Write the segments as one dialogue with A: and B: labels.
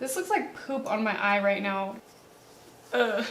A: This looks like poop on my eye right now. Ugh.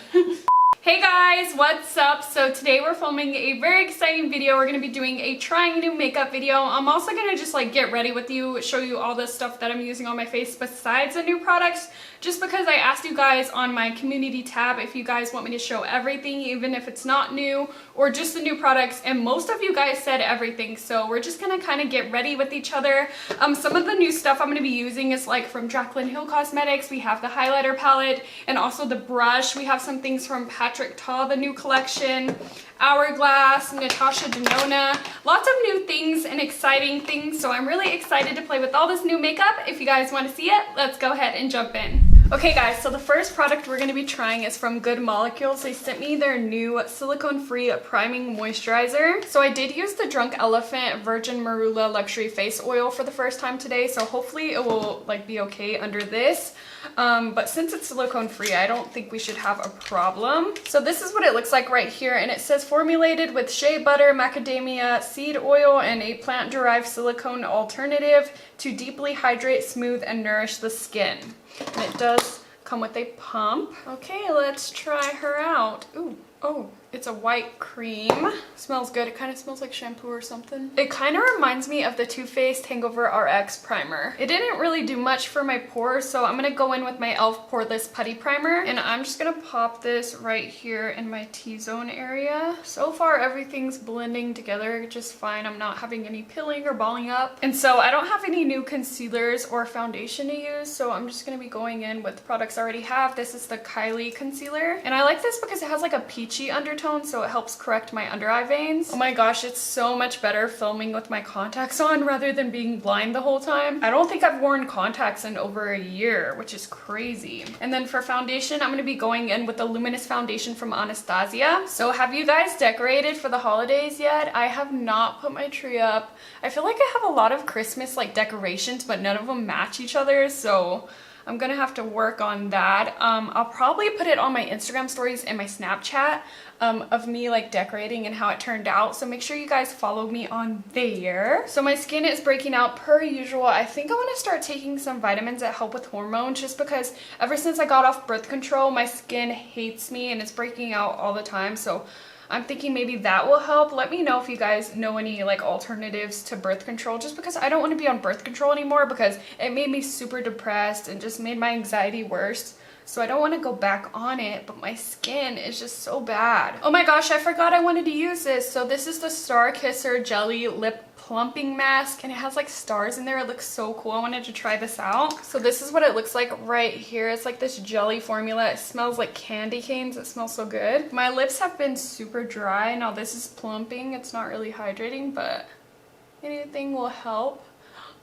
A: Hey guys, what's up? So today we're filming a very exciting video. We're going to be doing a trying new makeup video. I'm also going to just like get ready with you, show you all the stuff that I'm using on my face besides the new products, just because I asked you guys on my community tab if you guys want me to show everything, even if it's not new or just the new products, and most of you guys said everything. So we're just going to kind of get ready with each other. Some of the new stuff I'm going to be using is like from Jaclyn Hill Cosmetics. We have the highlighter palette and also the brush. We have some things from the new collection, Hourglass, Natasha Denonna, lots of new things and exciting things. So I'm really excited to play with all this new makeup. If you guys want to see it, let's go ahead and jump in. Okay guys, so the first product we're going to be trying is from Good Molecules. They sent me their new silicone-free priming moisturizer. So I did use the Drunk Elephant Virgin Marula Luxury Face Oil for the first time today, so hopefully it will like be okay under this. But since it's silicone free, I don't think we should have a problem. So this is what it looks like right here, and it says formulated with shea butter, macadamia seed oil, and a plant-derived silicone alternative to deeply hydrate, smooth, and nourish the skin. And it does come with a pump. Okay, let's try her out. Ooh, oh, it's a white cream. Smells good. It kind of smells like shampoo or something. It kind of reminds me of the Too Faced Hangover RX primer. It didn't really do much for my pores, so I'm gonna go in with my e.l.f. Poreless Putty Primer, and I'm just gonna pop this right here in my T-zone area. So far, everything's blending together just fine. I'm not having any pilling or balling up. And so I don't have any new concealers or foundation to use, so I'm just gonna be going in with products I already have. This is the Kylie concealer, and I like this because it has like a peachy undertone, so it helps correct my under eye veins. Oh my gosh, it's so much better filming with my contacts on rather than being blind the whole time. I don't think I've worn contacts in over a year, which is crazy. And then for foundation, I'm going to be going in with the Luminous foundation from Anastasia. So have you guys decorated for the holidays yet? I have not put my tree up. I feel like I have a lot of Christmas like decorations, but none of them match each other, so I'm gonna have to work on that. I'll probably put it on my Instagram stories and my Snapchat of me like decorating and how it turned out. So make sure you guys follow me on there. So my skin is breaking out per usual. I think I want to start taking some vitamins that help with hormones, just because ever since I got off birth control, my skin hates me and it's breaking out all the time. So I'm thinking maybe that will help. Let me know if you guys know any like alternatives to birth control, just because I don't want to be on birth control anymore because it made me super depressed and just made my anxiety worse. So I don't want to go back on it, but my skin is just so bad. Oh my gosh, I forgot I wanted to use this. So this is the Star Kisser Jelly Lip Plumping Mask, and it has like stars in there. It looks so cool. I wanted to try this out. So this is what it looks like right here. It's like this jelly formula. It smells like candy canes. It smells so good. My lips have been super dry. Now this is plumping. It's not really hydrating, but anything will help.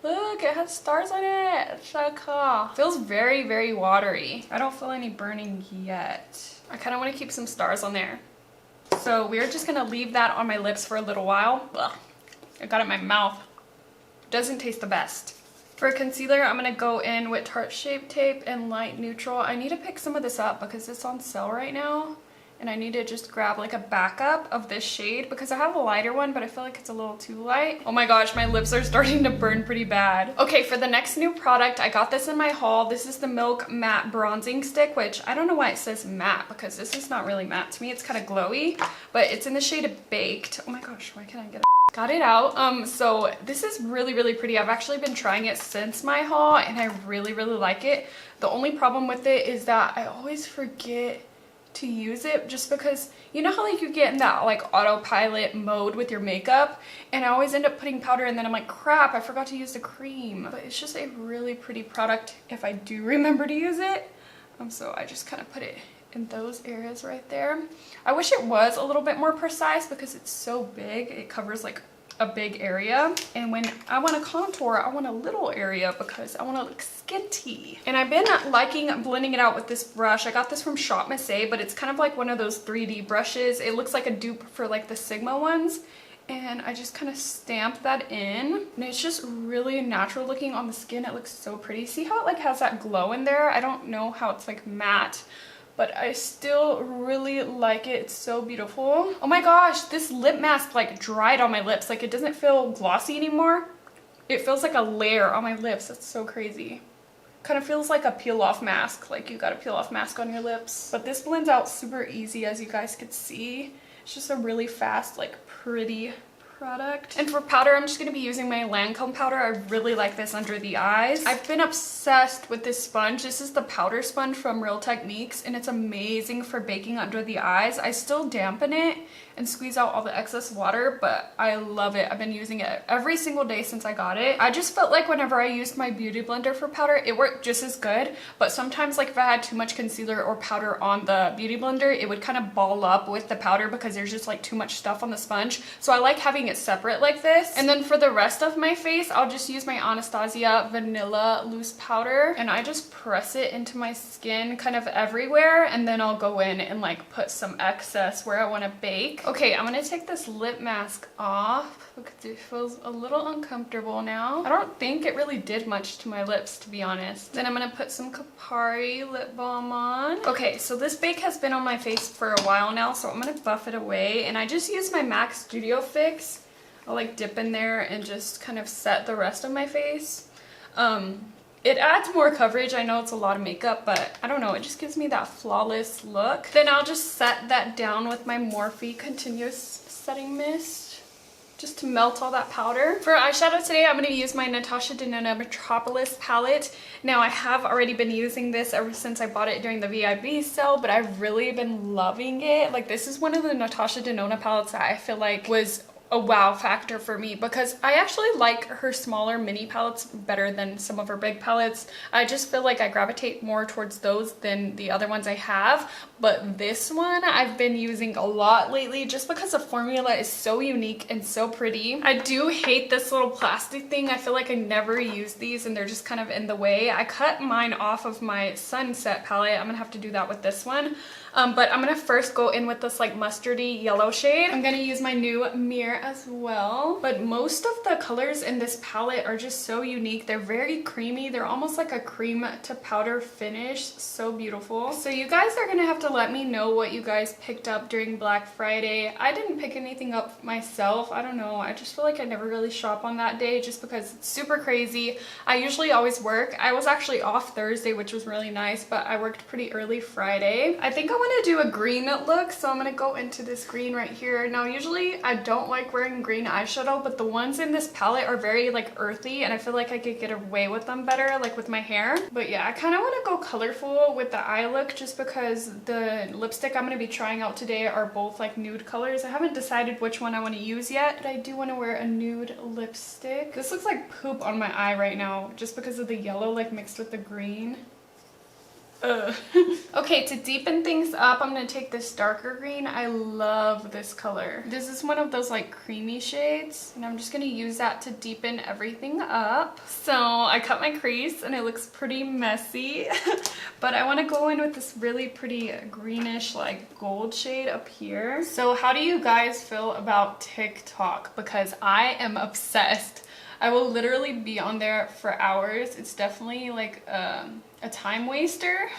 A: Look, it has stars on it. It's so cool. Feels very, very watery. I don't feel any burning yet. I kind of want to keep some stars on there. So we're just going to leave that on my lips for a little while. Ugh. I got it in my mouth. Doesn't taste the best. For concealer, I'm going to go in with Tarte Shape Tape and Light Neutral. I need to pick some of this up because it's on sale right now. And I need to just grab like a backup of this shade because I have a lighter one, but I feel like it's a little too light. Oh my gosh, my lips are starting to burn pretty bad. Okay, for the next new product, I got this in my haul. This is the Milk Matte Bronzing Stick, which I don't know why it says matte because this is not really matte to me. It's kind of glowy, but it's in the shade Baked. Oh my gosh, why can't I get it? Got it out. So this is really, really pretty. I've actually been trying it since my haul and I really, really like it. The only problem with it is that I always forget to use it, just because you know how like you get in that like autopilot mode with your makeup, and I always end up putting powder and then I'm like, crap, I forgot to use the cream. But it's just a really pretty product if I do remember to use it. So I just kind of put it in those areas right there. I wish it was a little bit more precise because it's so big. It covers like a big area, and when I want to contour, I want a little area because I want to look skinty. And I've been liking blending it out with this brush. I got this from Shop Massé, but it's kind of like one of those 3D brushes. It looks like a dupe for like the Sigma ones, and I just kind of stamp that in, and it's just really natural looking on the skin. It looks so pretty. See how it like has that glow in there? I don't know how it's like matte, but I still really like it. It's so beautiful. Oh my gosh, this lip mask like dried on my lips. Like it doesn't feel glossy anymore. It feels like a layer on my lips. That's so crazy. Kind of feels like a peel off mask, like you got a peel off mask on your lips. But this blends out super easy, as you guys could see. It's just a really fast, like pretty product. And for powder, I'm just going to be using my Lancome powder. I really like this under the eyes. I've been obsessed with this sponge. This is the powder sponge from Real Techniques, and it's amazing for baking under the eyes. I still dampen it and squeeze out all the excess water, but I love it. I've been using it every single day since I got it. I just felt like whenever I used my beauty blender for powder, it worked just as good, but sometimes like if I had too much concealer or powder on the beauty blender, it would kind of ball up with the powder because there's just like too much stuff on the sponge. So I like having it separate like this. And then for the rest of my face, I'll just use my Anastasia Vanilla Loose Powder, and I just press it into my skin kind of everywhere, and then I'll go in and like put some excess where I want to bake. Okay, I'm gonna take this lip mask off because it feels a little uncomfortable now. I don't think it really did much to my lips, to be honest. Then I'm gonna put some Kapari lip balm on. Okay, so this bake has been on my face for a while now, so I'm gonna buff it away, and I just use my MAC Studio Fix. I'll like dip in there and just kind of set the rest of my face. It adds more coverage. I know it's a lot of makeup, but I don't know, it just gives me that flawless look. Then I'll just set that down with my Morphe Continuous Setting Mist just to melt all that powder. For eyeshadow today, I'm going to use my Natasha Denonna Metropolis palette. Now, I have already been using this ever since I bought it during the VIB sale, but I've really been loving it. Like, this is one of the Natasha Denonna palettes that I feel like was a wow factor for me, because I actually like her smaller mini palettes better than some of her big palettes. I just feel like I gravitate more towards those than the other ones I have, but this one I've been using a lot lately just because the formula is so unique and so pretty. I do hate this little plastic thing. I feel like I never use these and they're just kind of in the way. I cut mine off of my Sunset palette. I'm gonna have to do that with this one. But I'm gonna first go in with this like mustardy yellow shade. I'm gonna use my new mirror as well. But most of the colors in this palette are just so unique. They're very creamy. They're almost like a cream to powder finish. So beautiful. So you guys are gonna have to let me know what you guys picked up during Black Friday. I didn't pick anything up myself. I don't know. I just feel like I never really shop on that day just because it's super crazy. I usually always work. I was actually off Thursday, which was really nice, but I worked pretty early Friday. I think I want to do a green look, so I'm going to go into this green right here. Now, usually I don't like wearing green eyeshadow, but the ones in this palette are very like earthy, and I feel like I could get away with them better, like with my hair. But yeah, I kind of want to go colorful with the eye look just because the lipstick I'm going to be trying out today are both like nude colors. I haven't decided which one I want to use yet, but I do want to wear a nude lipstick. This looks like poop on my eye right now just because of the yellow like mixed with the green. Okay, to deepen things up, I'm going to take this darker green. I love this color. This is one of those like creamy shades, and I'm just going to use that to deepen everything up. So I cut my crease and it looks pretty messy, but I want to go in with this really pretty greenish like gold shade up here. So how do you guys feel about TikTok? Because I am obsessed. I will literally be on there for hours. It's definitely like a time waster,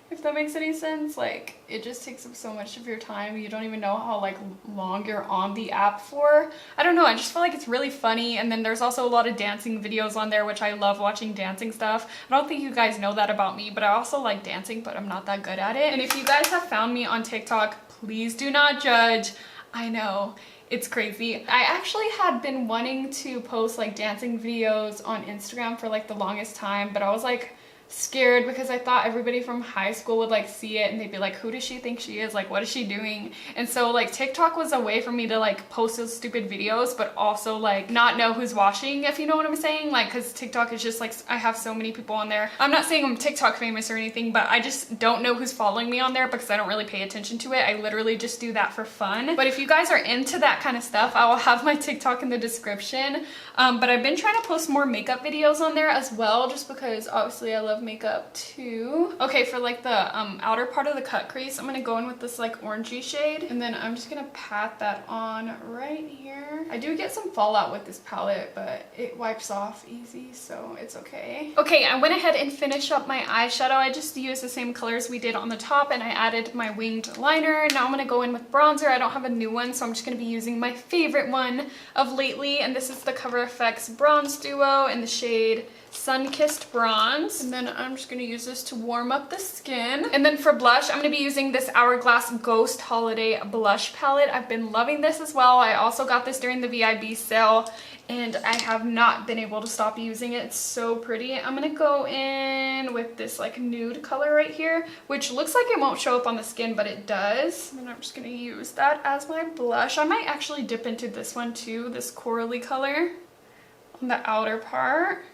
A: if that makes any sense. Like, it just takes up so much of your time. You don't even know how like long you're on the app for. I don't know, I just feel like it's really funny. And then there's also a lot of dancing videos on there, which I love watching dancing stuff. I don't think you guys know that about me, but I also like dancing, but I'm not that good at it. And if you guys have found me on TikTok, please do not judge. I know, it's crazy. I actually had been wanting to post like dancing videos on Instagram for like the longest time, but I was like scared because I thought everybody from high school would like see it and they'd be like, who does she think she is? Like, what is she doing? And so like TikTok was a way for me to like post those stupid videos, but also like not know who's watching, if you know what I'm saying. Like, because TikTok is just like, I have so many people on there. I'm not saying I'm TikTok famous or anything, but I just don't know who's following me on there because I don't really pay attention to it. I literally just do that for fun. But if you guys are into that kind of stuff, I will have my TikTok in the description. But I've been trying to post more makeup videos on there as well, just because obviously I love makeup too. Okay, for like the outer part of the cut crease, I'm gonna go in with this like orangey shade, and then I'm just gonna pat that on right here. I do get some fallout with this palette, but it wipes off easy, so it's okay. Okay, I went ahead and finished up my eyeshadow. I just used the same colors we did on the top, and I added my winged liner. Now I'm gonna go in with bronzer. I don't have a new one, so I'm just gonna be using my favorite one of lately, and this is the Cover FX Bronze Duo in the shade Sun-Kissed Bronze. And then I'm just gonna use this to warm up the skin. And then for blush, I'm gonna be using this Hourglass Ghost Holiday Blush Palette. I've been loving this as well. I also got this during the VIB sale, and I have not been able to stop using it. It's so pretty. I'm gonna go in with this like nude color right here, which looks like it won't show up on the skin, but it does. And I'm just gonna use that as my blush. I might actually dip into this one too, this corally color on the outer part.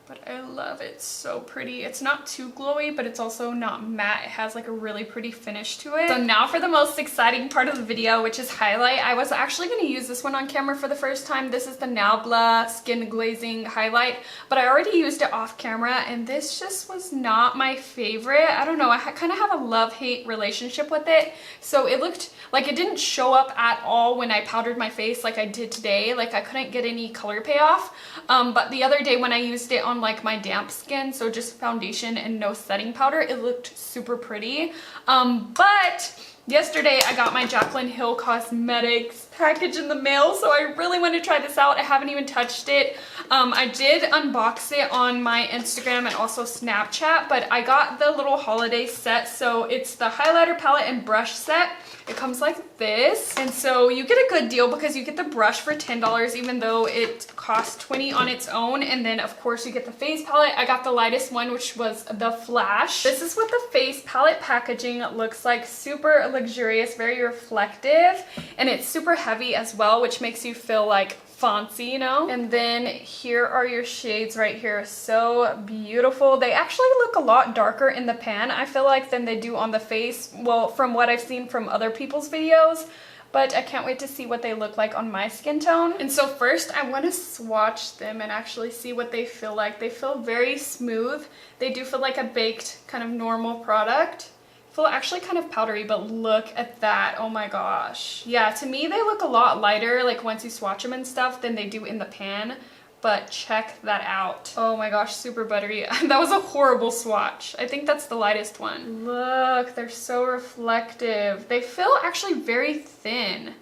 A: But I love it, so pretty. It's not too glowy, but it's also not matte. It has like a really pretty finish to it. So now for the most exciting part of the video, which is highlight. I was actually going to use this one on camera for the first time. This is the Nabla Skin Glazing Highlight, but I already used it off camera, and this just was not my favorite. I don't know, I kind of have a love-hate relationship with it. So it looked like it didn't show up at all when I powdered my face like I did today. Like I couldn't get any color payoff. But the other day when I used it on like my damp skin, so just foundation and no setting powder, it looked super pretty. But yesterday I got my Jaclyn Hill Cosmetics package in the mail, so I really want to try this out. I haven't even touched it. I did unbox it on my Instagram and also Snapchat, but I got the little holiday set. So it's the highlighter palette and brush set. It comes like this, and so you get a good deal because you get the brush for $10 even though it costs $20 on its own, and then of course you get the face palette. I got the lightest one, which was the Flash. This is what the face palette packaging looks like. Super luxurious, very reflective, and it's super heavy as well, which makes you feel like fancy, you know. And then here are your shades right here. So beautiful. They actually look a lot darker in the pan, I feel like, than they do on the face. Well, from what I've seen from other people's videos, but I can't wait to see what they look like on my skin tone. And so first I want to swatch them and actually see what they feel like. They feel very smooth. They do feel like a baked kind of normal product. Feel actually kind of powdery, but look at that. Oh my gosh. Yeah, to me they look a lot lighter like once you swatch them and stuff than they do in the pan, but check that out. Oh my gosh, super buttery. That was a horrible swatch. I think that's the lightest one. Look, they're so reflective. They feel actually very thin.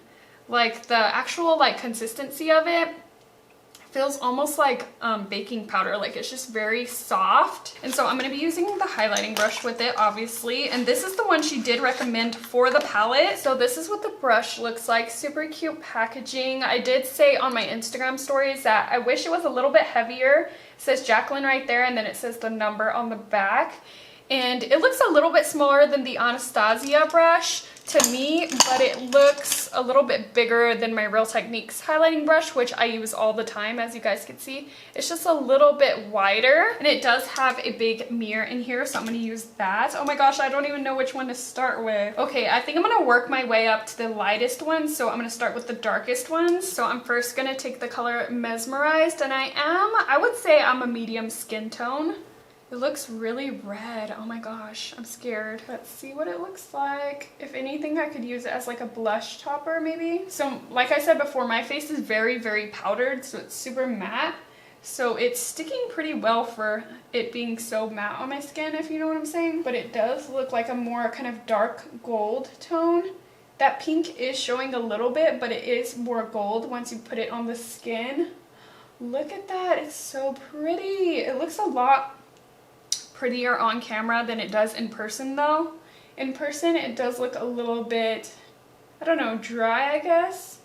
A: Like the actual like consistency of it feels almost like baking powder. Like it's just very soft. And so I'm going to be using the highlighting brush with it, obviously, and this is the one she did recommend for the palette. So this is what the brush looks like. Super cute packaging. I did say on my Instagram stories that I wish it was a little bit heavier. It says Jaclyn right there, and then it says the number on the back, and it looks a little bit smaller than the Anastasia brush to me, but it looks a little bit bigger than my Real Techniques highlighting brush, which I use all the time, as you guys can see. It's just a little bit wider, and it does have a big mirror in here, so I'm going to use that. Oh my gosh, I don't even know which one to start with. Okay, I think I'm going to work my way up to the lightest one, so I'm going to start with the darkest ones. So I'm first going to take the color Mesmerized, and I would say I'm a medium skin tone. It looks really red. Oh my gosh, I'm scared. Let's see what it looks like. If anything, I could use it as like a blush topper maybe. So like I said before, my face is very, very powdered, so it's super matte. So it's sticking pretty well for it being so matte on my skin, if you know what I'm saying. But it does look like a more kind of dark gold tone. That pink is showing a little bit, but it is more gold once you put it on the skin. Look at that, it's so pretty. It looks a lot prettier on camera than it does in person though. In person it does look a little bit, I don't know, dry I guess.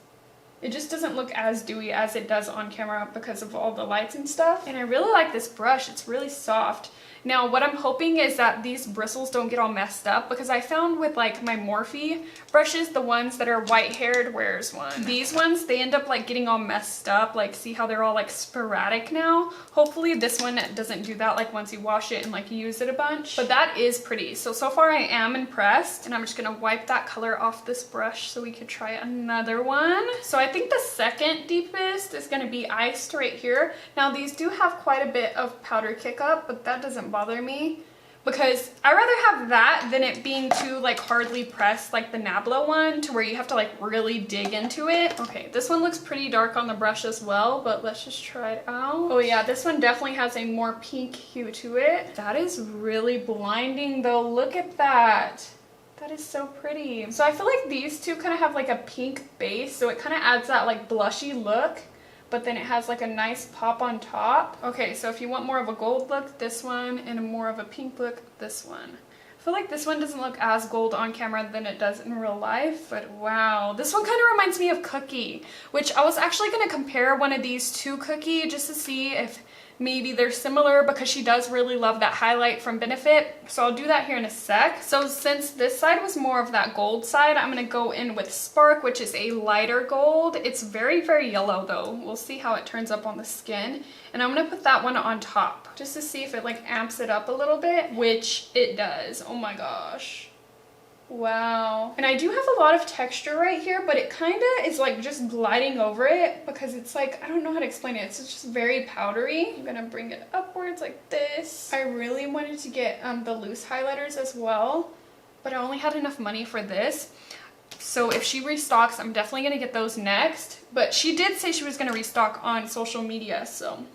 A: It just doesn't look as dewy as it does on camera because of all the lights and stuff. And I really like this brush, it's really soft. Now what I'm hoping is that these bristles don't get all messed up, because I found with like my Morphe brushes, the ones that are white haired, where's one? These ones, they end up like getting all messed up. Like see how they're all like sporadic now? Hopefully this one doesn't do that like once you wash it and like use it a bunch. But that is pretty. So far I am impressed, and I'm just gonna wipe that color off this brush so we could try another one. So I think the second deepest is gonna be Iced right here. Now these do have quite a bit of powder kick up, but that doesn't bother me, because I rather have that than it being too like hardly pressed like the Nabla one, to where you have to like really dig into it. Okay, this one looks pretty dark on the brush as well, but let's just try it out. Oh yeah, this one definitely has a more pink hue to it. That is really blinding though. Look at that. That is so pretty. So I feel like these two kind of have like a pink base, so it kind of adds that like blushy look. but then it has like a nice pop on top. Okay, so if you want more of a gold look, this one, and more of a pink look, this one. I feel like this one doesn't look as gold on camera than it does in real life, but wow. This one kind of reminds me of Cookie, which I was actually going to compare one of these to Cookie just to see if maybe they're similar, because she does really love that highlight from Benefit. So I'll do that here in a sec. So since this side was more of that gold side, I'm going to go in with Spark, which is a lighter gold. It's very, very yellow though. We'll see how it turns up on the skin. And I'm going to put that one on top just to see if it like amps it up a little bit, which it does. Oh my gosh. Wow. And I do have a lot of texture right here, but it kind of is like just gliding over it because it's like, I don't know how to explain it. It's just very powdery. I'm gonna bring it upwards like this. I really wanted to get the loose highlighters as well, but I only had enough money for this. So if she restocks, I'm definitely gonna get those next. But she did say she was gonna restock on social media, so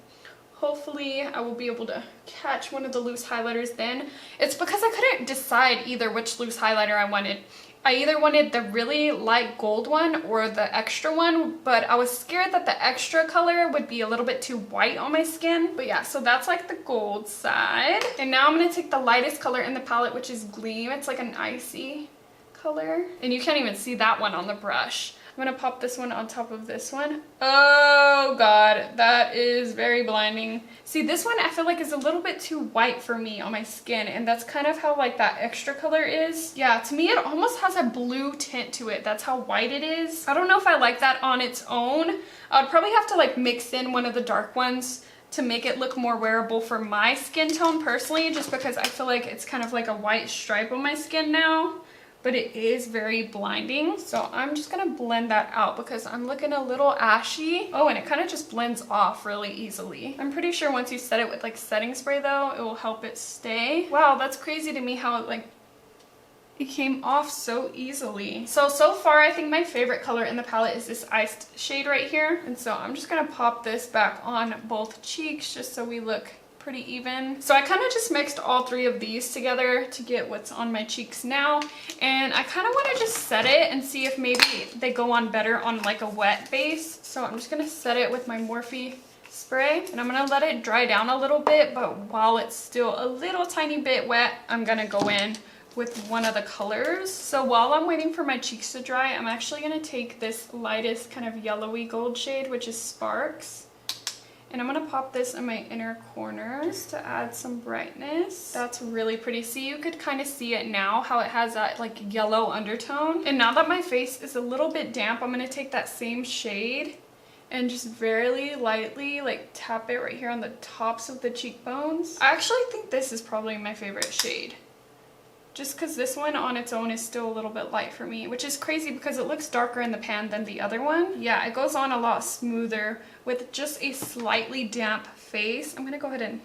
A: hopefully I will be able to catch one of the loose highlighters then. It's because I couldn't decide either which loose highlighter I wanted. I either wanted the really light gold one or the extra one, but I was scared that the extra color would be a little bit too white on my skin. But yeah, so that's like the gold side. And now I'm gonna take the lightest color in the palette, which is Gleam. It's like an icy color. And you can't even see that one on the brush. I'm gonna pop this one on top of this one. Oh god, that is very blinding. See, this one I feel like is a little bit too white for me on my skin, and that's kind of how like that extra color is. Yeah, to me it almost has a blue tint to it. That's how white it is. I don't know if I like that on its own. I would probably have to like mix in one of the dark ones to make it look more wearable for my skin tone personally, just because I feel like it's kind of like a white stripe on my skin now. But it is very blinding. So I'm just gonna blend that out because I'm looking a little ashy. Oh, and it kind of just blends off really easily. I'm pretty sure once you set it with like setting spray though, it will help it stay. Wow, that's crazy to me how it came off so easily. So far I think my favorite color in the palette is this iced shade right here. And so I'm just gonna pop this back on both cheeks just so we look pretty even. So I kind of just mixed all three of these together to get what's on my cheeks now, and I kind of want to just set it and see if maybe they go on better on like a wet base. So I'm just gonna set it with my Morphe spray, and I'm gonna let it dry down a little bit, but while it's still a little tiny bit wet, I'm gonna go in with one of the colors. So while I'm waiting for my cheeks to dry, I'm actually gonna take this lightest kind of yellowy gold shade, which is Sparks. And I'm gonna pop this in my inner corner just to add some brightness. That's really pretty. See, you could kind of see it now, how it has that like yellow undertone. And now that my face is a little bit damp, I'm gonna take that same shade and just very lightly like tap it right here on the tops of the cheekbones. I actually think this is probably my favorite shade, just because this one on its own is still a little bit light for me, which is crazy because it looks darker in the pan than the other one. Yeah, it goes on a lot smoother with just a slightly damp face. I'm gonna go ahead and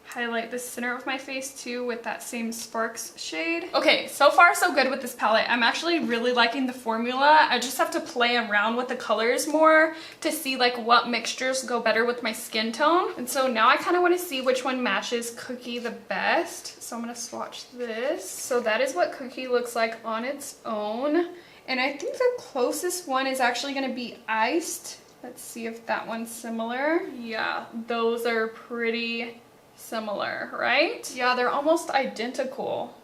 A: highlight the center of my face too with that same Sparks shade. Okay, so far so good with this palette. I'm actually really liking the formula. I just have to play around with the colors more to see like what mixtures go better with my skin tone. And so now I kind of want to see which one matches Cookie the best. So I'm gonna swatch this. So that is what Cookie looks like on its own. And I think the closest one is actually gonna be Iced. Let's see if that one's similar. Yeah, those are pretty similar, right? Yeah, they're almost identical.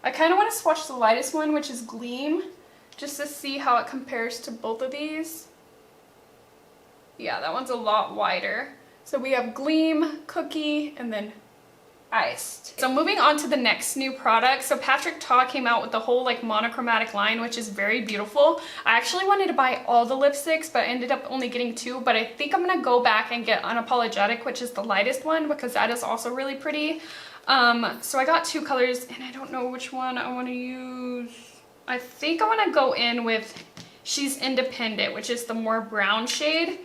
A: I kind of want to swatch the lightest one, which is Gleam, just to see how it compares to both of these. Yeah, that one's a lot wider. So we have Gleam, Cookie, and then Iced. So moving on to the next new product. So Patrick Ta came out with the whole like monochromatic line, which is very beautiful. I actually wanted to buy all the lipsticks, but I ended up only getting two. But I think I'm gonna go back and get Unapologetic, which is the lightest one, because that is also really pretty. So I got two colors, and I don't know which one I want to use. I think I want to go in with She's Independent, which is the more brown shade.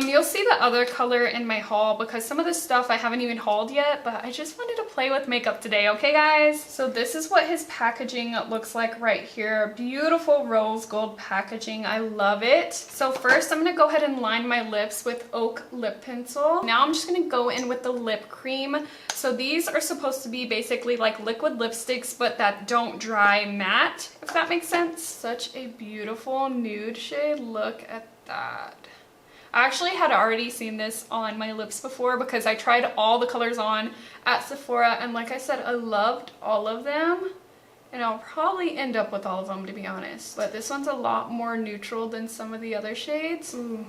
A: You'll see the other color in my haul because some of this stuff I haven't even hauled yet, but I just wanted to play with makeup today, okay guys? So this is what his packaging looks like right here. Beautiful rose gold packaging, I love it. So first I'm gonna go ahead and line my lips with Oak Lip Pencil. Now I'm just gonna go in with the lip cream. So these are supposed to be basically like liquid lipsticks, but that don't dry matte, if that makes sense. Such a beautiful nude shade, look at that. I actually had already seen this on my lips before because I tried all the colors on at Sephora, and like I said, I loved all of them. And I'll probably end up with all of them, to be honest. But this one's a lot more neutral than some of the other shades. Ooh,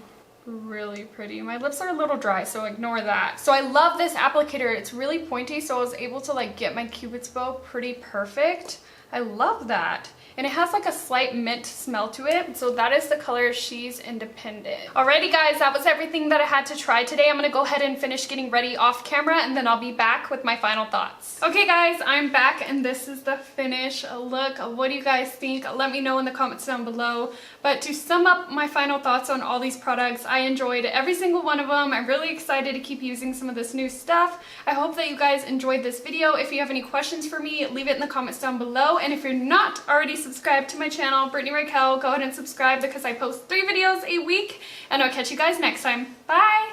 A: really pretty. My lips are a little dry, so ignore that. So I love this applicator. It's really pointy, so I was able to like get my Cupid's bow pretty perfect. I love that. And it has like a slight mint smell to it. So that is the color She's Independent. Alrighty guys, that was everything that I had to try today. I'm gonna go ahead and finish getting ready off camera, and then I'll be back with my final thoughts. Okay guys, I'm back and this is the finish look. What do you guys think? Let me know in the comments down below. But to sum up my final thoughts on all these products, I enjoyed every single one of them. I'm really excited to keep using some of this new stuff. I hope that you guys enjoyed this video. If you have any questions for me, leave it in the comments down below. And if you're not already subscribed to my channel, BritanyRaquell, go ahead and subscribe because I post 3 videos a week. And I'll catch you guys next time. Bye!